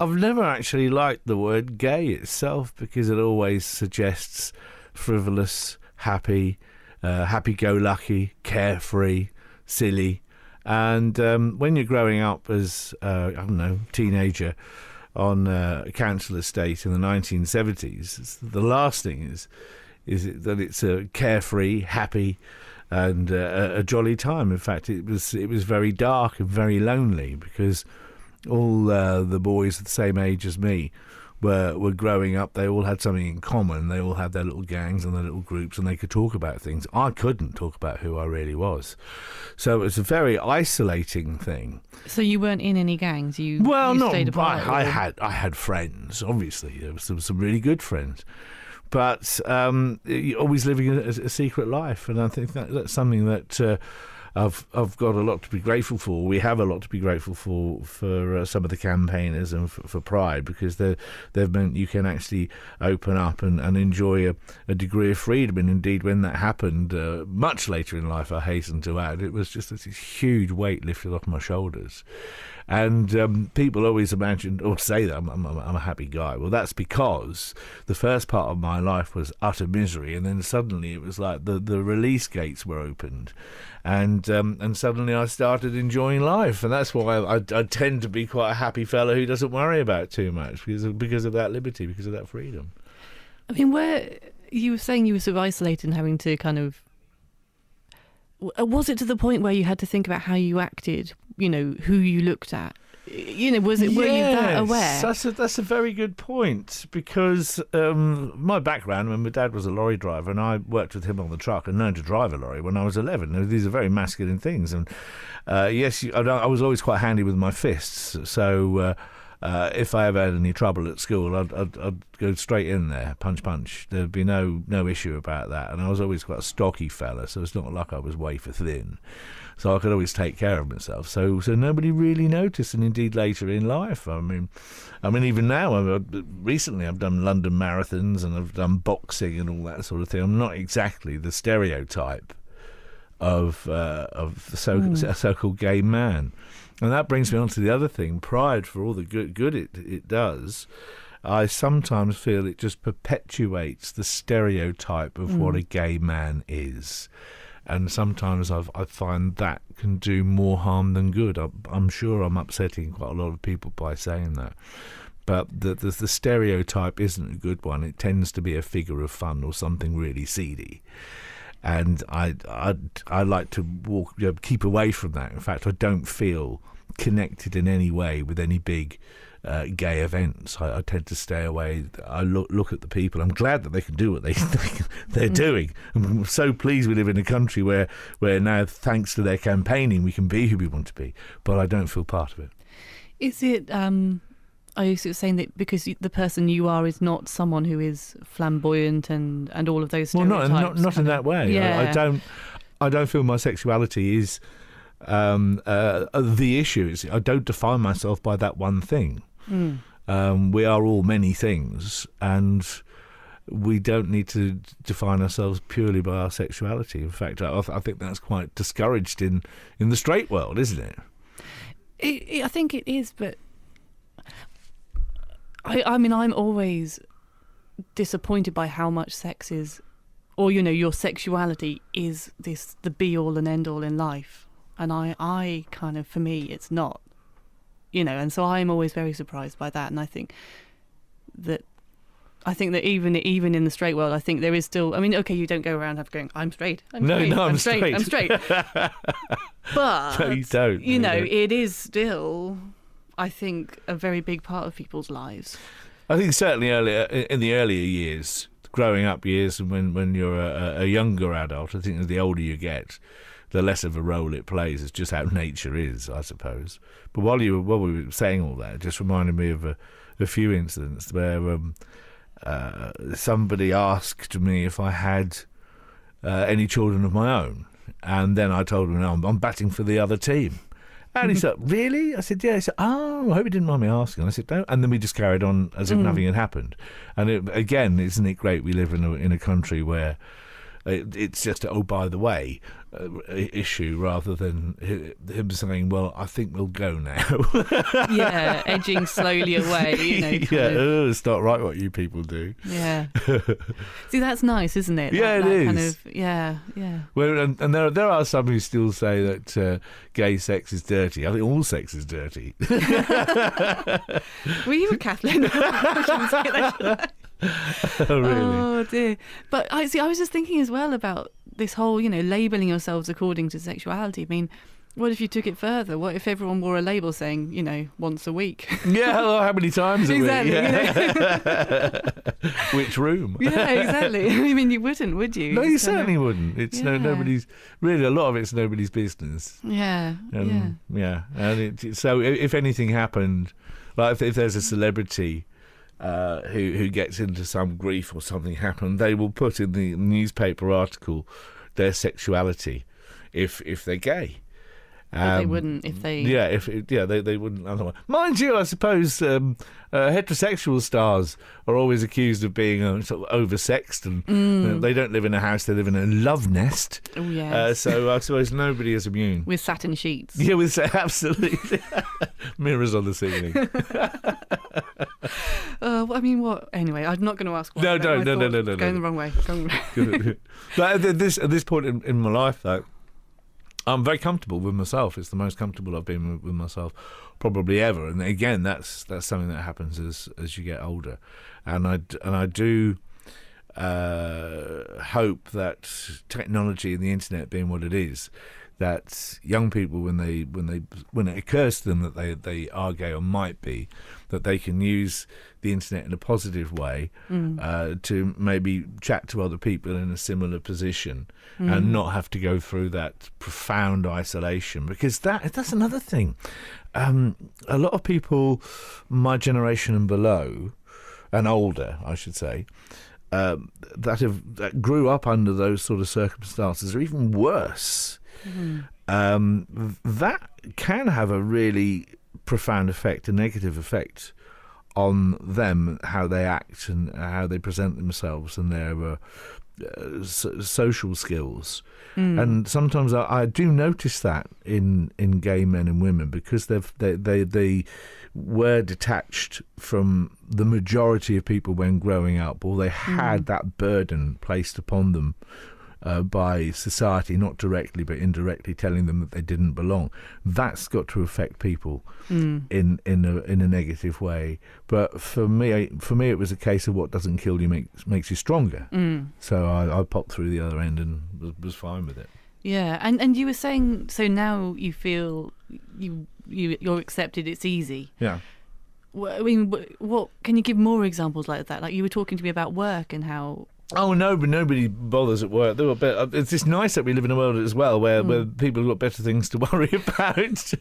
I've never actually liked the word gay itself because it always suggests frivolous, happy, happy-go-lucky, carefree, silly. And when you're growing up as, teenager on a council estate in the 1970s, the last thing is that it's a carefree, happy, and a jolly time. In fact, it was very dark and very lonely because all the boys the same age as me were growing up. They all had something in common. They all had their little gangs and their little groups, and they could talk about things. I couldn't talk about who I really was. So it was a very isolating thing. So you weren't in any gangs? You stayed apart? I had friends, obviously. There was some really good friends. But you're always living a secret life, and I think that's something that I've got a lot to be grateful for. We have a lot to be grateful for some of the campaigners and for Pride, because they've meant you can actually open up and enjoy a degree of freedom. And indeed, when that happened, much later in life, I hasten to add, it was just this huge weight lifted off my shoulders. And people always imagine or say that I'm a happy guy. Well, that's because the first part of my life was utter misery, and then suddenly it was like the release gates were opened, and suddenly I started enjoying life, and that's why I tend to be quite a happy fellow who doesn't worry about too much because of that liberty, because of that freedom. I mean, where you were saying you were sort of isolated and having to kind of. Was it to the point where you had to think about how you acted, who you looked at? Were you that aware? That's a very good point, because my background, when my dad was a lorry driver and I worked with him on the truck and learned to drive a lorry when I was 11. These are very masculine things. And yes, I was always quite handy with my fists. So if I ever had any trouble at school, I'd go straight in there, punch. There'd be no issue about that. And I was always quite a stocky fella, so it's not like I was wafer thin. So I could always take care of myself. So nobody really noticed. And indeed, later in life, I mean, even now, recently I've done London marathons and I've done boxing and all that sort of thing. I'm not exactly the stereotype of a so-called gay man. And that brings me on to the other thing, Pride, for all the good it does. I sometimes feel it just perpetuates the stereotype of what a gay man is. And sometimes I find that can do more harm than good. I'm sure I'm upsetting quite a lot of people by saying that. But the stereotype isn't a good one. It tends to be a figure of fun or something really seedy. And I like to keep away from that. In fact, I don't feel connected in any way with any big gay events. I tend to stay away. I look at the people. I'm glad that they can do what they're doing. I'm so pleased we live in a country where now, thanks to their campaigning, we can be who we want to be. But I don't feel part of it. Is it? Are you sort of saying that because the person you are is not someone who is flamboyant and all of those stereotypes? Well, not in that way. Yeah. I don't feel my sexuality is the issue. I don't define myself by that one thing. We are all many things, and we don't need to define ourselves purely by our sexuality. In fact, I think that's quite discouraged in the straight world, isn't it? I think it is, but I mean, I'm always disappointed by how much sex is, or your sexuality is the be all and end all in life, and I kind of, for me, it's not, and so I'm always very surprised by that, and I think that even in the straight world, I think there is still. I mean, okay, you don't go around going, I'm straight. I'm straight. But no, you don't. It is still, I think, a very big part of people's lives. I think certainly in the earlier years, growing up years, and when you're a younger adult, I think that the older you get, the less of a role it plays. It's just how nature is, I suppose. But while we were saying all that, it just reminded me of a few incidents where somebody asked me if I had any children of my own, and then I told him, no, I'm batting for the other team. And he said, really? I said, yeah. He said, oh, I hope you didn't mind me asking. I said, no. And then we just carried on as if nothing had happened. And again, isn't it great we live in a country where it's just a, oh, by the way, issue rather than him saying, well, I think we'll go now. Yeah, edging slowly away, you know. It's not right what you people do. Yeah. See, that's nice, isn't it? Yeah, that it kind is. of, yeah. Well, and there are some who still say that gay sex is dirty. I think all sex is dirty. Were you a Kathleen? I shouldn't say that, should I? Oh, really? Oh dear. But I was just thinking as well about this whole, you know, labelling yourselves according to sexuality. I mean, what if you took it further? What if everyone wore a label saying, you know, once a week? Yeah, well, how many times a Exactly. week? Yeah. Which room? Yeah, exactly. I mean, you wouldn't, would you? No, you It's kind of- certainly wouldn't. It's Yeah. nobody's, really, a lot of it's nobody's business. Yeah. Yeah. Yeah. And so if anything happened, like if there's a celebrity who gets into some grief or something happened, they will put in the newspaper article their sexuality if they're gay. But they wouldn't if they. They wouldn't otherwise. Mind you, I suppose heterosexual stars are always accused of being sort of oversexed, and they don't live in a house; they live in a love nest. Oh yes. So I suppose nobody is immune. With satin sheets. Yeah, with absolutely mirrors on the ceiling. I mean, what? Anyway, I'm not going to ask. No. Going the wrong way. But at this point in my life, though, I'm very comfortable with myself. It's the most comfortable I've been with myself probably ever. And again, that's something that happens as you get older. And I do hope that technology and the internet being what it is, that young people, when it occurs to them that they are gay or might be, that they can use the internet in a positive way to maybe chat to other people in a similar position and not have to go through that profound isolation. Because that's another thing. A lot of people, my generation and below, and older, I should say, that grew up under those sort of circumstances, or even worse. That can have a really profound effect, a negative effect on them, how they act and how they present themselves and their social skills. And sometimes I do notice that in gay men and women, because they were detached from the majority of people when growing up, or they had that burden placed upon them by society, not directly but indirectly, telling them that they didn't belong. That's got to affect people in a negative way. But for me, it was a case of what doesn't kill you makes you stronger. So I popped through the other end and was fine with it. Yeah, and you were saying, so now you feel you're accepted. It's easy. Yeah. I mean, what can you give more examples like that? Like you were talking to me about work and how. Oh no, but nobody bothers at work. It's just nice that we live in a world as well where people have got better things to worry about.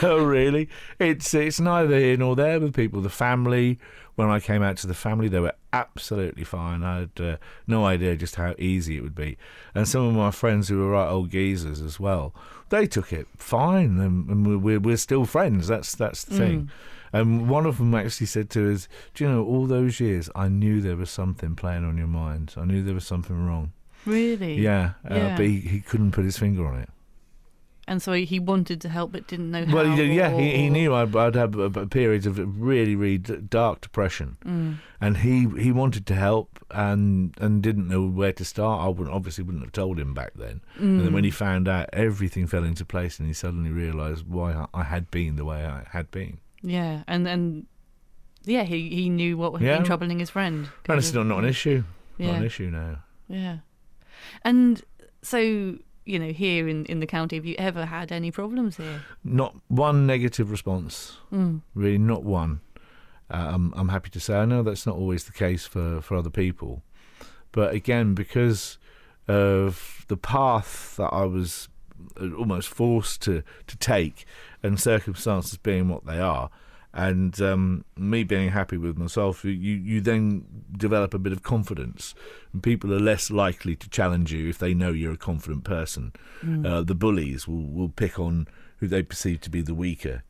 Oh really? It's neither here nor there with people. The family, when I came out to the family, they were absolutely fine. I had no idea just how easy it would be. And some of my friends who were right old geezers as well, they took it fine, and we're still friends. That's the thing. And one of them actually said to us, do you know, all those years I knew there was something playing on your mind. I knew there was something wrong. Really? Yeah. But he couldn't put his finger on it. And so he wanted to help but didn't know how. Well, he knew I'd have a period of really, really dark depression. And he wanted to help and didn't know where to start. I obviously wouldn't have told him back then. And then when he found out, everything fell into place and he suddenly realised why I had been the way I had been. Yeah, and he knew what had been troubling his friend. And it's not an issue. Yeah. Not an issue now. Yeah. And so, you know, here in the county, have you ever had any problems here? Not one negative response. Really, not one. I'm happy to say. I know that's not always the case for other people. But again, because of the path that I was almost forced to take, and circumstances being what they are, and me being happy with myself, you then develop a bit of confidence, and people are less likely to challenge you if they know you're a confident person. The bullies will pick on who they perceive to be the weaker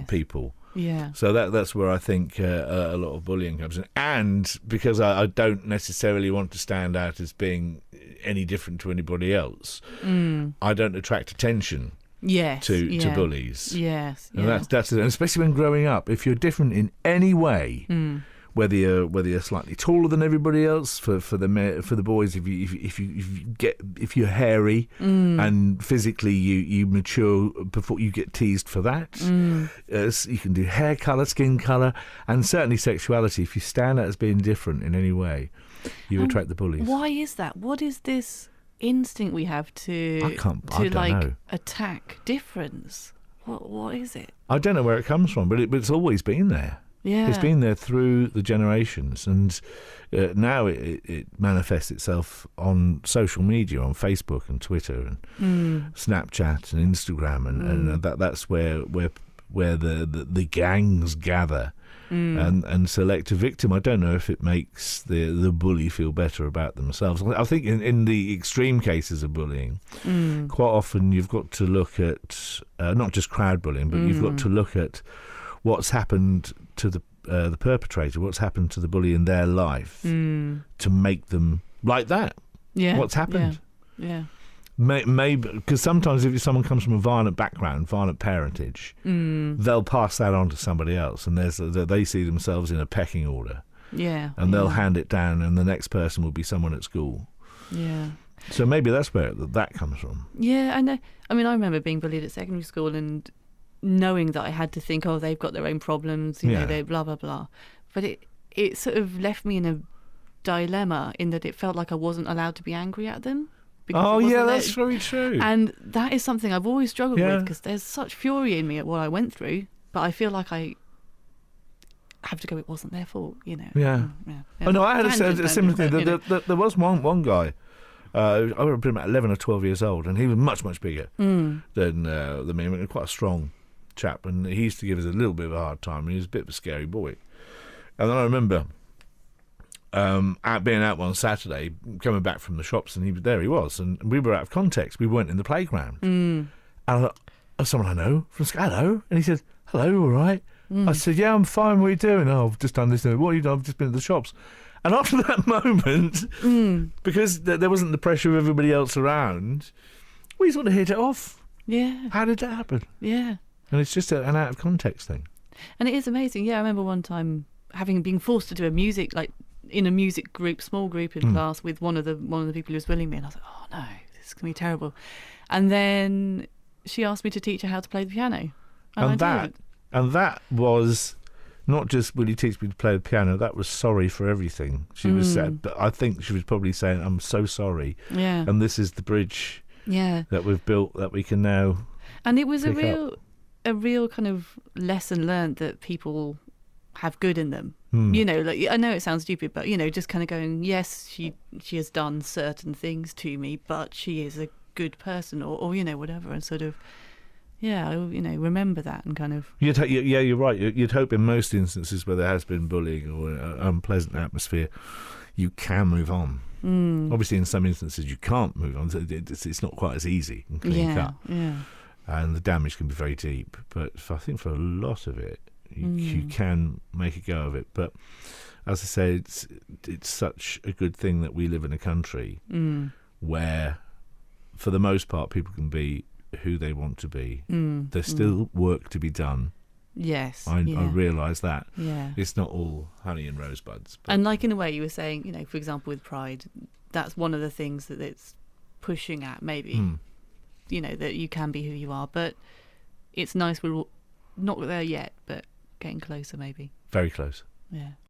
people. Yeah. So that's where I think a lot of bullying comes in. And because I don't necessarily want to stand out as being any different to anybody else, I don't attract attention Yes. to bullies. Yes. And Yeah. that's it. And especially when growing up, if you're different in any way, whether you're slightly taller than everybody else, for the boys, if you're hairy and physically you mature before you get teased for that. You can do hair colour, skin colour, and certainly sexuality. If you stand out as being different in any way, you attract the bullies. Why is that? What is this instinct we have to I don't know. attack difference? What is it? I don't know where it comes from, but it's always been there. Yeah. It's been there through the generations, and now it manifests itself on social media, on Facebook and Twitter and Snapchat and Instagram, and that's where the gangs gather and select a victim. I don't know if it makes the bully feel better about themselves. I think in the extreme cases of bullying, quite often you've got to look at not just crowd bullying, but you've got to look at what's happened to the perpetrator, what's happened to the bully in their life to make them like that. Yeah. What's happened? Yeah. Maybe because sometimes if someone comes from a violent background, violent parentage, they'll pass that on to somebody else, and they see themselves in a pecking order. Yeah. And they'll hand it down, and the next person will be someone at school. Yeah. So maybe that's where that comes from. Yeah, I know. I mean, I remember being bullied at secondary school and knowing that I had to think, oh, they've got their own problems, you know, they blah, blah, blah. But it sort of left me in a dilemma in that it felt like I wasn't allowed to be angry at them. Oh, yeah, that's very true. And that is something I've always struggled with, because there's such fury in me at what I went through, but I feel like I have to go, it wasn't their fault, you know. Yeah. Oh, no, I had a similar thing. There was one guy, I would have been about 11 or 12 years old, and he was much, much bigger than me, and quite a strong chap, and he used to give us a little bit of a hard time, and he was a bit of a scary boy. And then I remember being out one Saturday, coming back from the shops, and he was, and we were out of context. We weren't in the playground. And I thought, oh, someone I know from school, hello. And he said, hello, all right? I said, yeah, I'm fine, what are you doing? Oh, I've just done this. What have you done? I've just been at the shops. And after that moment, because there wasn't the pressure of everybody else around, we sort of hit it off. Yeah. How did that happen? Yeah. And it's just an out of context thing. And it is amazing. Yeah, I remember one time having been forced to do a music, like in a music group, small group in class with one of the people who was bullying me, and I was like, oh no, this is going to be terrible. And then she asked me to teach her how to play the piano. And that was not just, will you teach me to play the piano, that was sorry for everything. She was sad, but I think she was probably saying, I'm so sorry. Yeah. And this is the bridge that we've built that we can now. And it was a real kind of lesson learned that people have good in them. You know, like, I know it sounds stupid, but, you know, just kind of going, yes, she has done certain things to me, but she is a good person, or you know, whatever, and sort of, you know, remember that and kind of... You're right. You'd hope in most instances where there has been bullying or an unpleasant atmosphere, you can move on. Obviously, in some instances, you can't move on. It's not quite as easy and clean cut. Yeah. And the damage can be very deep. But I think for a lot of it, you can make a go of it. But as I say, it's such a good thing that we live in a country where, for the most part, people can be who they want to be. There's still work to be done. Yes. I realise that. Yeah. It's not all honey and rosebuds. And like in a way you were saying, you know, for example with Pride, that's one of the things that it's pushing at, maybe. You know, that you can be who you are. But it's nice we're not there yet, but getting closer maybe. Very close. Yeah.